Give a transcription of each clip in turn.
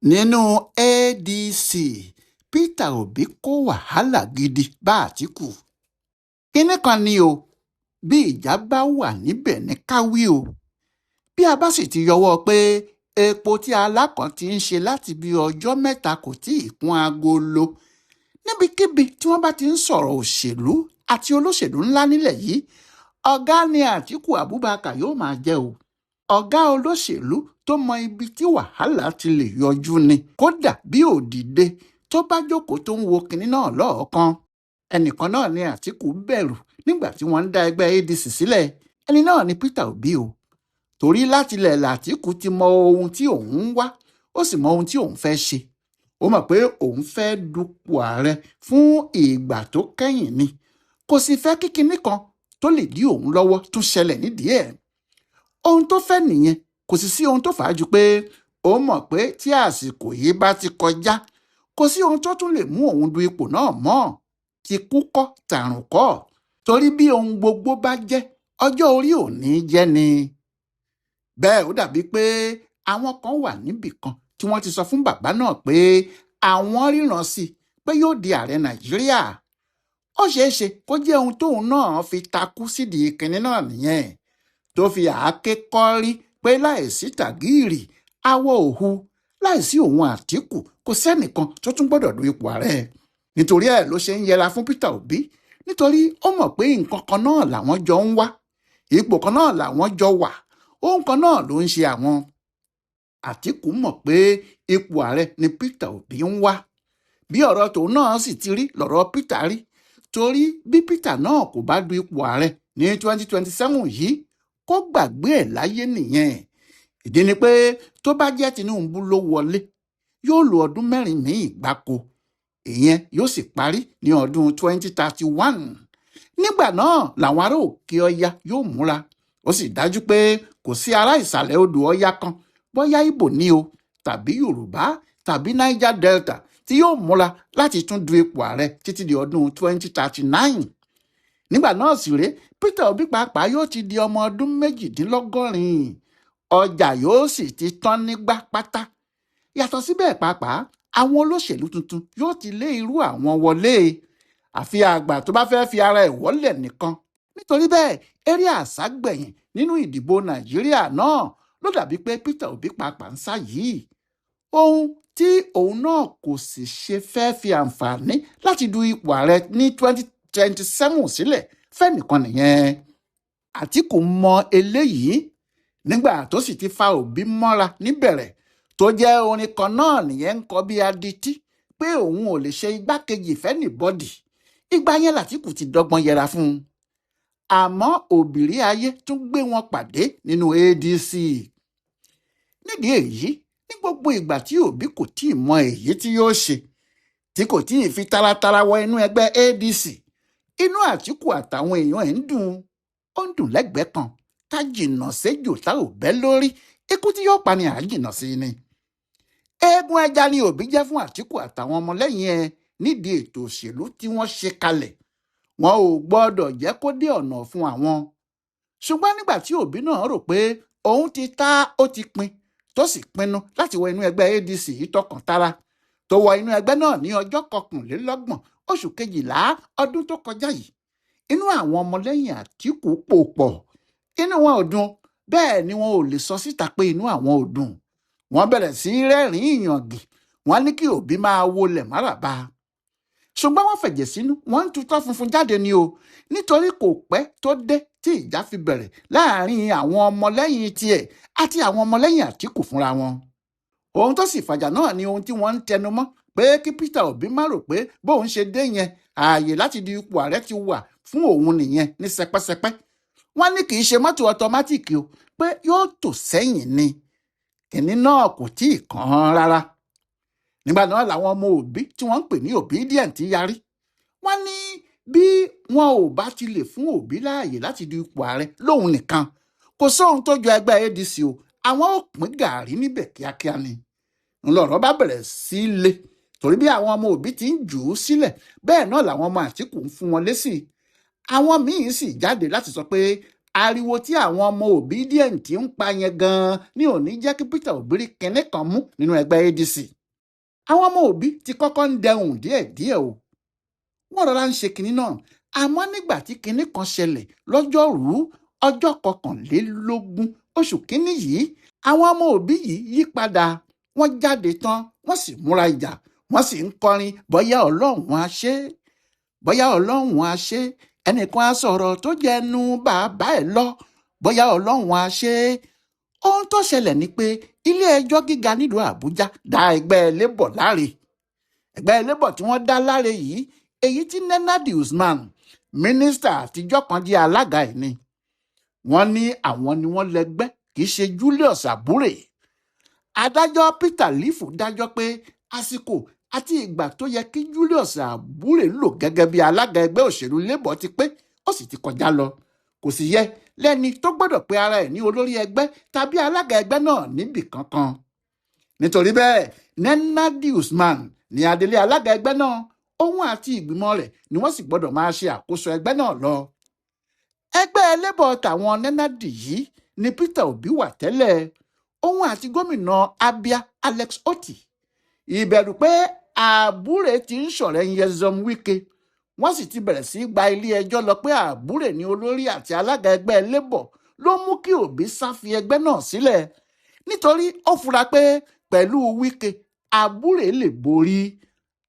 nínú adc peter obi kó wàhálà gidi bá àtìkù. kinní kan ni o, bí ìjà bá wà níbẹ̀ ní ká wí o. bí a bá sì ti yọwọ́ pé epo tí alákàn ti ń ṣe láti bí ọjọ́ mẹ́ta kò tí ì kún agolo, níbikíbi tí wọ́n bá ti ń sọ̀rọ̀ òṣèlú àti olóṣèlú ńlá nílẹ̀ yìí, ọ̀gá ni àtìkù abubakar yóò máa jẹ́ o. ọ̀gá olóṣèlú tó mọ ibi tí wàhálà ti lè yọjú ni, kódà bí òdìdé tó bá jókòó tó ń wo kinní náà lọ́ọ̀ọ́kán. ẹnìkan náà ni àtìkù bẹ̀rù nígbà tí wọ́n ń dá ẹgbẹ́ adc sílẹ̀, ẹni náà ni peter obi o. torí látilẹ̀ làtìkù ti mọ ohun tí òun ń wá, ó sì mọ ohun tí òun fẹ́ ṣe. ó mọ̀ pé òun fẹ́ dupò ààrẹ fún ìgbà tó kẹ́yìn ni, kò sì fẹ́ kí kinní kan tó lè dí òun lọ́wọ́ tún ṣẹlẹ̀ nídìí ẹ̀. ohun tó fẹ́ nìyẹn, kò sì sí ohun tó fà á ju pé ó mọ̀ pé tí àsìkò yìí bá ti kọjá, kò sí ohun tó tún lè mú òun du ipò náà mọ́. ti kú kọ́ tàrùn kọ́, torí bí ohun gbogbo bá jẹ́, ọjọ́ orí ò ní jẹ́ ni. bẹ́ẹ̀ ó dàbí pé àwọn kan wà níbì kan tí wọ́n ti sọ fún bàbá náà pé àwọn ríran sí i pé yóò di ààrẹ nàìjíríà. ó ṣeé ṣe kó jẹ́ ohun tóun náà fi takú sídìí kinní náà nìyẹn, tó fi àáké kọ́rí pé láìsí tàgíìrì awọ òhu, láìsí òun àtìkù kò sẹ́nìkan tó tún gbọ́dọ̀ du ipò ààrẹ. nítorí ẹ̀ ló ṣe ń yẹra fún peter obi, nítorí ó mọ̀ pé nǹkan kan náà làwọn jọ ń wá, ipò kan náà làwọn jọ wà, ohun kan náà ló ń ṣe àwọn. àtìkù mọ̀ pé ipò ààrẹ ni peter obi ń wá. bí ọ̀rọ̀ tòun náà sì ti rí lọ̀rọ̀ peter rí, torí bí peter náà kò bá du ipò ààrẹ ní 2027 yìí, kó gbàgbé ẹ̀ láyé nìyẹn. ìdí ni pé tó bá jẹ́ tinubu ló wọlé, yóò lo ọdún 4 míì gbáko, ìyẹn yóò sì parí ní ọdún 2031. nígbà náà làwọn ará òkè ọya yóò múra. ó sì dájú pé kò sí ará ìsàlẹ̀ odò ọya kan, bóyá ibo ni o tàbí yorùbá tàbí niger delta, tí yóò múra láti tún du ipò ààrẹ títí di ọdún 2039. nígbà náà sì rèé, peter obi pàápàá yóò ti di ọmọ ọdún 82, ọjà yóò sì ti tán nígbà pátá. yàtọ̀ síbẹ̀ pàápàá, àwọn olóṣèlú tuntun yóò ti lé irú àwọn wọlé, àfi àgbà tó bá fẹ́ẹ́ fi ara ẹ̀ wọ́lẹ̀ nìkan. nítorí bẹ́ẹ̀, eré àságbẹ̀yìn nínú ìdìbò nàìjíríà náà ló dàbí pé peter obi pàápàá ń sá yìí. ohun tí òun náà kò sì ṣe fẹ́ẹ́ fi àǹfààní láti du ipò ààrẹ ní 2027 sílẹ̀ fẹ́nìkan nìyẹn. àtìkù mọ eléyìí nígbà tó sì ti fa òbí mọ́ra níbẹ̀rẹ̀, tó jẹ́ orin kan náà nìyẹn ń kọ bí adití pé òun ò lè ṣe igbákejì fẹ́nìbọ́dì. ìgbà yẹn làtìkù ti dọ́gbọ́n yẹra fún un. àmọ́ òbírí ayé tún gbé wọn pàdé nínú adc. nídìí èyí, ní gbogbo ìgbà tí òbí kò tí ì mọ èyí tí yóò ṣe, tí kò tí ì fi taratara wọ inú ẹgbẹ́ adc, inú àtìkù àtàwọn èèyàn ẹ̀ ń dùn. ó ń dùn lẹ́gbẹ̀ẹ́ kan, ká jìnnà séjò tá ò bẹ́ lórí, ikú tí yóò pa ni à á jìnnà sí ni. eégún ẹja ni òbí jẹ́ fún àtìkù àtàwọn ọmọlẹ́yìn ẹ̀ nídìí ètò òṣèlú tí wọ́n ṣe kalẹ̀. wọn ò gbọ́dọ̀ jẹ́ kó dé ọ̀nà fún àwọn. ṣùgbọ́n nígbà tí òbí náà rò pé òun ti ta, ó ti pin, tó sì pinnu láti wọ inú ẹgbẹ́ adc yìí tọkàn tara, tó wọ inú ẹgbẹ́ náà ní ọjọ́ 21 oṣù kejìlá ọdún tó kọjá yìí, inú àwọn ọmọlẹ́yìn àtìkù pò pọ̀. inú wọn ò dùn, bẹ́ẹ̀ ni wọn ò lè sọ síta pé inú àwọn ò dùn. wọ́n bẹ̀rẹ̀ sí rẹ́rìn-ín ìyàngì, wọ́n ní kí òbí máa wọlé máràbá. ṣùgbọ́n wọ́n fẹ̀jẹ̀ sínú, wọ́n ń tutọ́ funfun jáde ni o, nítorí kò pẹ́ tó dé tí ìjà fi bẹ̀rẹ̀ láàrin àwọn ọmọlẹ́yìn tiẹ̀ àti àwọn ọmọlẹ́yìn àtìkù fúnra wọn. ohun tó sì fàjà náà ni ohun tí wọ́n ń tẹnu mọ́, pé kí peter obi má rò pé bóun ṣe dé yẹn, ààyè láti di ipò ààrẹ ti wà fún òun nìyẹn ní sẹpẹ́sẹpẹ́. wọ́n ní kì í ṣe mọ́tò ọtọmátìkì o, pé yóò tò sẹ́yìn ni. kìnní náà kò tí ì kàn án rárá. nígbà náà làwọn ọmọ òbí tí wọ́n ń pè ní obedient yarí. wọ́n ní bí wọn ò bá ti lè fún òbí láàyè láti di ipò ààrẹ lóun nìkan, kò sóhun tó jọ ẹgbẹ́ adc o, àwọn ò pín gàárì níbẹ̀ kíákíá ni. ńlọrọ̀ bá bẹ̀rẹ̀ sí í le, torí bí àwọn ọmọ òbí ti ń jù ú sílẹ̀, bẹ́ẹ̀ náà làwọn ọmọ àtìkù ń fún wọn lésì. àwọn míín sì jáde láti sọ pé ariwo tí àwọn ọmọ Obidient ń pa yẹn gan-an ní ò ní jẹ́ kí Peter Obi rí kinní kan mú nínú ẹgbẹ́ ADC. àwọn ọmọ Obi ti kọ́kọ́ ń dẹhùn díẹ̀díẹ̀ o, wọ́n rọra ń ṣe kinní náà, àmọ́ nígbà tí kinní kan ṣẹlẹ̀ lọ́jọ́rùú ọjọ́ 21 oṣù kínní yìí, àwọn ọmọ Obi yìí yí padà, wọ́n jáde tán, wọ́n sì múra ìjà, wọ́n sì ń kọrin bóyá Ọlọ́run á ṣe, bóyá Ọlọ́run á ṣe, ẹnìkan á sọ̀rọ̀ tó jẹnu bàbá ẹ̀ lọ, bóyá Ọlọ́run á ṣe. ohun tó ṣẹlẹ̀ ni pé ilé-ẹjọ́ gíga nílùú Àbújá dá ẹgbẹ́ Labour láre. ẹgbẹ́ Labour tí wọ́n dá láre yìí, èyí tí Nnamdi Usman, mínísítà àtijọ́ kan jẹ́ alága ẹ̀ ni. wọ́n ní àwọn ni wọ́n lẹ́gbẹ́, kì í ṣe Julius Abure. adájọ́ Peter Lifu dájọ́ pé àsìkò àti ìgbà tó yẹ kí Julius Abure lò gẹ́gẹ́ bí alága ẹgbẹ́ òṣèlú Labour ti pé, ó sì ti kọjá lọ. kò sì yẹ lẹ́ni tó gbọ́dọ̀ pe ara ẹ̀ ní olórí ẹgbẹ́ tàbí alága ẹgbẹ́ náà níbì kankan. nítorí bẹ́ẹ̀, Nnamdi Usman ní adelé alága ẹgbẹ́ náà, òun àti ìgbìmọ̀ rẹ̀ ni wọ́n sì gbọ́dọ̀ máa ṣe àkóso ẹgbẹ́ náà lọ. ẹgbẹ́ Labour tàwọn Nnamdi yìí ni Peter Obi wà tẹ́lẹ̀, òun àti gómìnà Abia Alex Otti. ìbẹ̀rù pé Abure ti ń ṣọ̀rẹ́ Nyesom Wike, wọ́n sì ti bẹ̀rẹ̀ sí gba ilé-ẹjọ́ lọ pé Abure ní olórí àti alága ẹgbẹ́ Labour, ló mú kí Obi sá fi ẹgbẹ́ náà sílẹ̀, nítorí ó fura pé pẹ̀lú Wike Abure lè borí.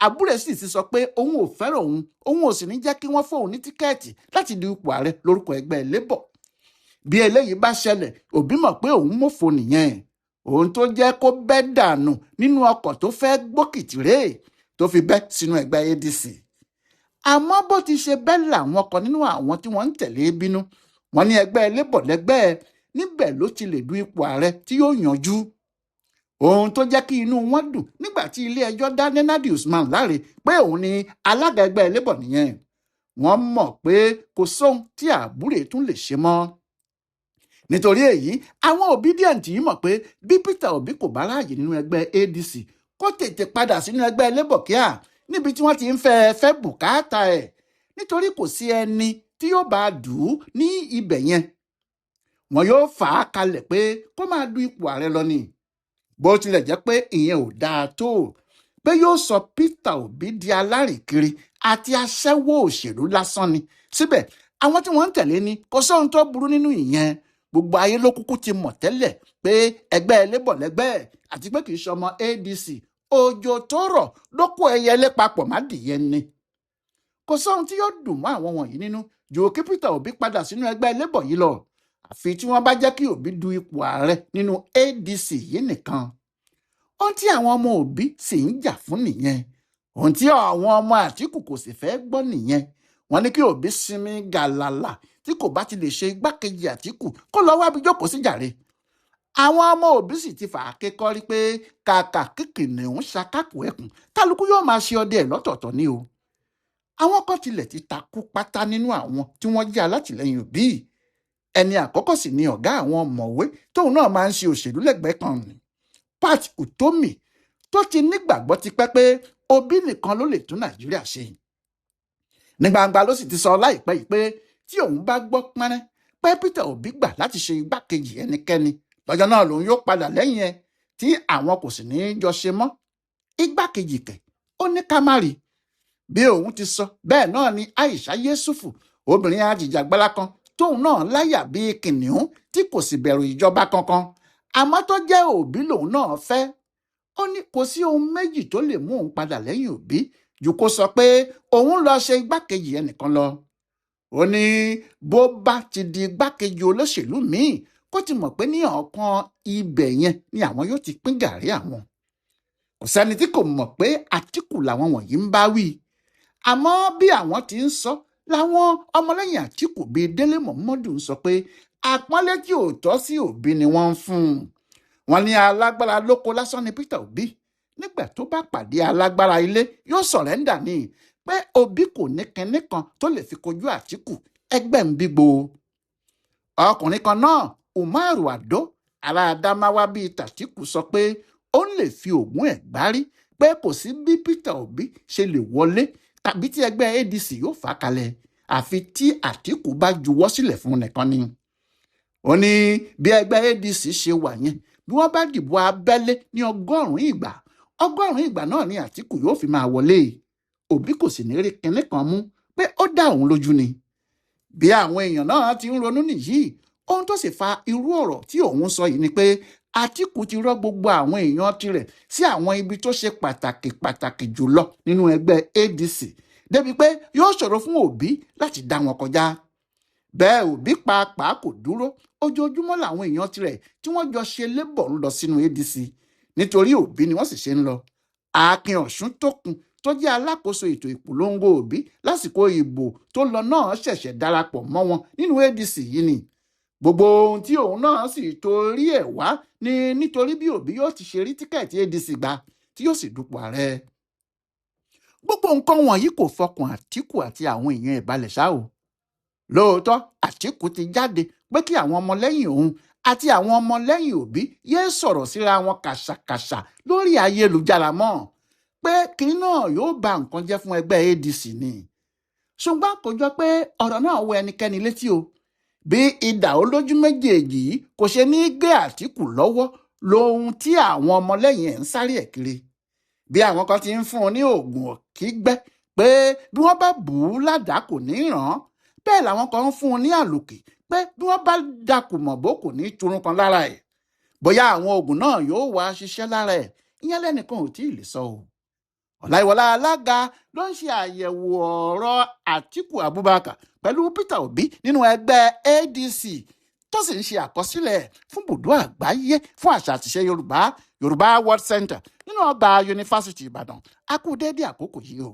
Abure sì ti sọ pé òun ò fẹ́ràn òun ò sì ní jẹ́ kí wọ́n fóun ní tíkẹ́ẹ̀tì láti di ipò ààrẹ lórúkọ ẹgbẹ́ Labour. bí eléyìí bá ṣẹlẹ̀, Obi mọ̀ pé òun mọ̀fo nìyẹn, òun tó jẹ́ kó bẹ́ dànù nínú ọkọ̀ tó fẹ́ gbókìtì rèé tó fi bẹ́ sínú ẹgbẹ́ ADC. àmọ́ bó ti ṣe bẹ́ẹ̀ làwọn kan nínú àwọn tí wọ́n ń tẹ̀lé bínú, wọ́n ní ẹgbẹ́ Labour lẹ́gbẹ́ níbẹ̀ ló ti lè du ipò ààrẹ tí yóò yanjú. ohun tó jẹ́ kí inú wọn dùn nígbà tí ilé-ẹjọ́ dá Nnamdi Usman láre pé òun ni alága ẹgbẹ́ Labour nìyẹn, wọ́n mọ̀ pé kò sóhun tí Abure tún lè ṣe mọ́. nítorí èyí, àwọn Obidient yìí mọ̀ pé bí Peter Obi kò bá ráàyè nínú ẹgbẹ́ ADC, kó tètè padà sínú ẹgbẹ́ Labour kíá, níbi tí wọ́n ti ń fẹ́ bùkátà ẹ̀, nítorí kò sí ẹni tí yóò bá dù ú ní ibẹ̀ yẹn. wọn yóò fà á kalẹ̀ pé kó máa du ipò ààrẹ lọ ni. bó tilẹ̀ jẹ́ pé ìyẹn ò dáa tó, pé yóò sọ Peter Obi di alárìnkiri àti aṣẹ́wó òṣèlú lásán ni. síbẹ̀ àwọn tí wọ́n ń tẹ̀lé ni kò sóhun tó burú nínú ìyẹn. gbogbo ayé ló kúkú ti mọ̀ tẹ́lẹ̀ pé ẹgbẹ́ Labour lẹ́gbẹ́ àti pé kì í ṣọmọ ADC. òjò tó rọ̀ ló kó ẹyẹlé papọ̀ má dìyẹ ni. kò sóhun tí yóò dùn mọ́ àwọn wọ̀nyí nínú ju kí Peter Obi padà sínú ẹgbẹ́ Labour yìí lọ, àfi tí wọ́n bá jẹ́ kí Obi du ipò ààrẹ nínú ADC yìí nìkan. ohun tí àwọn ọmọ Obi sì ń jà fún nìyẹn, ohun tí àwọn ọmọ Àtíkù kò sì fẹ́ gbọ́ nìyẹn. wọ́n ní kí Obi sinmi gàlàlà tí kò bá ti lè ṣe igbákejì Àtíkù kó lọ wábi jókòó sí jàre. àwọn ọmọ Obi sì ti fà á kékọ́rí pé kàkà kíkìnì ń ṣakákò ẹkùn, kálukú yóò máa ṣe ọdẹ ẹ̀ lọ́tọ̀ọ̀tọ̀ ni o. àwọn kan tilẹ̀ ti takú pátá nínú àwọn tí wọ́n jẹ́ alátìlẹyìn Obi. ẹni àkọ́kọ́ sì ni ọ̀gá àwọn ọ̀mọ̀wé tóun náà máa ń ṣe òṣèlú lẹ́gbẹ̀ẹ́ kan ni, Pat Utomi, tó ti nígbàgbọ́ tipẹ́ pé Obi nìkan ló lè tún Nàìjíríà ṣe. ní gbangba ló sì ti sọ láìpẹ́ yìí pé tí òun bá gbọ́ pẹ́rẹ́ pé Peter Obi gbà láti ṣe igbákejì ẹnikẹ́ni, lọ́jọ́ náà lòun yóò padà lẹ́yìn ẹ̀ tí àwọn kò sì ní í jọ ṣe mọ́. igbákejì kẹ̀, ó ní ká má rí. bí òun ti sọ bẹ́ẹ̀ náà ni Aisha Yesufu, obìnrin ajìjàgbara kan tóun náà láyà bíi kìnìún tí kò sì bẹ̀rù ìjọba kankan, àmọ́ tó jẹ́ Obi lòun náà fẹ́. ó ní kò sí ohun méjì tó lè mú òun padà lẹ́yìn Obi ju kó sọ pé òun lọ ṣe igbákejì ẹnìkan lọ. ó ní bó bá ti di igbákejì olóṣèlú míì, kó ti mọ̀ pé ní ọ̀kan ibẹ̀ yẹn ni àwọn yóò ti pín gàrí àwọn. kò sẹ́ni tí kò mọ̀ pé Àtíkù làwọn wọ̀nyí ń bá wí. àmọ́ bí àwọn ti ń sọ làwọn ọmọlẹ́yìn Àtíkù bíi Délé Mọ̀mọ́dù ń sọ pé àpọ́nlé tí ò tọ́ sí Obi ni wọ́n ń fún un. wọ́n ní alágbára lóko lásán ni Peter Obi, nígbà tó bá pàdé alágbára ilé yóò sọ̀rẹ́ńdà ni, pé Obi kò ní kinní kan tó lè fi kojú Àtíkù, ẹgbẹ́ ń bígbó. ọkùnrin kan náà, Umaru Ado, ará Adamawa bíi tàtíkù, sọ pé ó lè fi ògùn ẹ̀ gbárí pé kò sí bí Peter Obi ṣe lè wọlé tàbí tí ẹgbẹ́ ADC yóò fà kalẹ̀, àfi tí Àtíkù bá juwọ́ sílẹ̀ fún nìkan ni. ó ní bí ẹgbẹ́ ADC ṣe wà yẹn bí wọ́n bá dìbò abẹ́lé ní 100 ìgbà náà ni Àtíkù yóò fi máa wọlé. Òbí kò sì ní rí kinní kan mú pé ó dá òun lójú ni. Bí àwọn èèyàn náà ti ń ronú nìyí, ohun tó sì fa irú ọ̀rọ̀ tí òun sọ yìí ni pé Àtíkù ti rọ́ gbogbo àwọn èèyàn tirẹ̀ sí àwọn ibi tó ṣe pàtàkì jùlọ nínú ẹgbẹ́ ADC, débi pé yóò ṣòro fún Òbí láti dá wọn kọjá. Bẹ́ẹ̀ Òbí pàápàá kò dúró, ojoojúmọ́ làwọn èèyàn tirẹ̀ tí wọ́n jọ ṣe lébọ̀ ń lọ sínú ADC, nítorí Òbí ni wọ́n sì ṣe ń lọ. Akin Ọ̀ṣúntókun tó jẹ́ alákòóso ètò ìpolongo Òbí lásìkò ìbò tó lọ náà ṣẹ̀ṣẹ̀ darapọ̀ mọ́ wọn nínú ADC yìí ni. Gbogbo ohun tí òun náà sì torí ẹ̀ wá ni nítorí bí Òbí yóò ti ṣe rí tíkẹ́ẹ̀tì ADC gbà tí yóò sì dupò ààrẹ. Gbogbo nǹkan wọ̀nyí kò fọkàn Àtíkù àti àwọn èèyàn ẹ̀ balẹ̀ ṣá o. Lóòótọ́ Àtíkù ti jáde pé kí àwọn ọmọlẹ́yìn òun àti àwọn ọmọlẹ́yìn Òbí yéé sọ̀rọ̀ síra wọn kàṣàkàṣà lórí ayélujára mọ́, pé kínní náà yóò ba nǹkan jẹ́ fún ẹgbẹ́ ADC ni. Ṣùgbọ́n kò jọ pé ọ̀rọ̀ náà wọ ẹnikẹ́ni létí o. Bí idà olójú méjèèjì yìí kò ṣe ní gbé Àtíkù lọ́wọ́ lohun tí àwọn ọmọlẹ́yìn ẹ̀ ń sáré ẹ̀ kiri. Bí àwọn kan ti ń fún un ní oògùn òkígbẹ́ pé bí wọ́n bá bù ú ládàá kò ní ràn án, bẹ́ẹ̀ làwọn kan ń fún un ní àlòkè pé bí wọ́n bá dàkù mọ̀bó kò ní turun kan lára ẹ̀. Bóyá àwọn oògùn náà yóò wá ṣiṣẹ́ lára ẹ̀, ìyẹn lẹ́nìkan ò tí ì lè sọ o. Ọláyíwọlá Alága ló ń ṣe àyẹ̀wò ọ̀rọ̀ Àtíkù Abubakar pẹ̀lú Peter Obi nínú ẹgbẹ́ ADC, tó sì ń ṣe àkọsílẹ̀ fún Bùdó Àgbáyé fún àṣà àtìṣe Yorùbá World Center nínú ọgbà Yunifásítì Ìbàdàn. A kú déédé àkókò yìí o.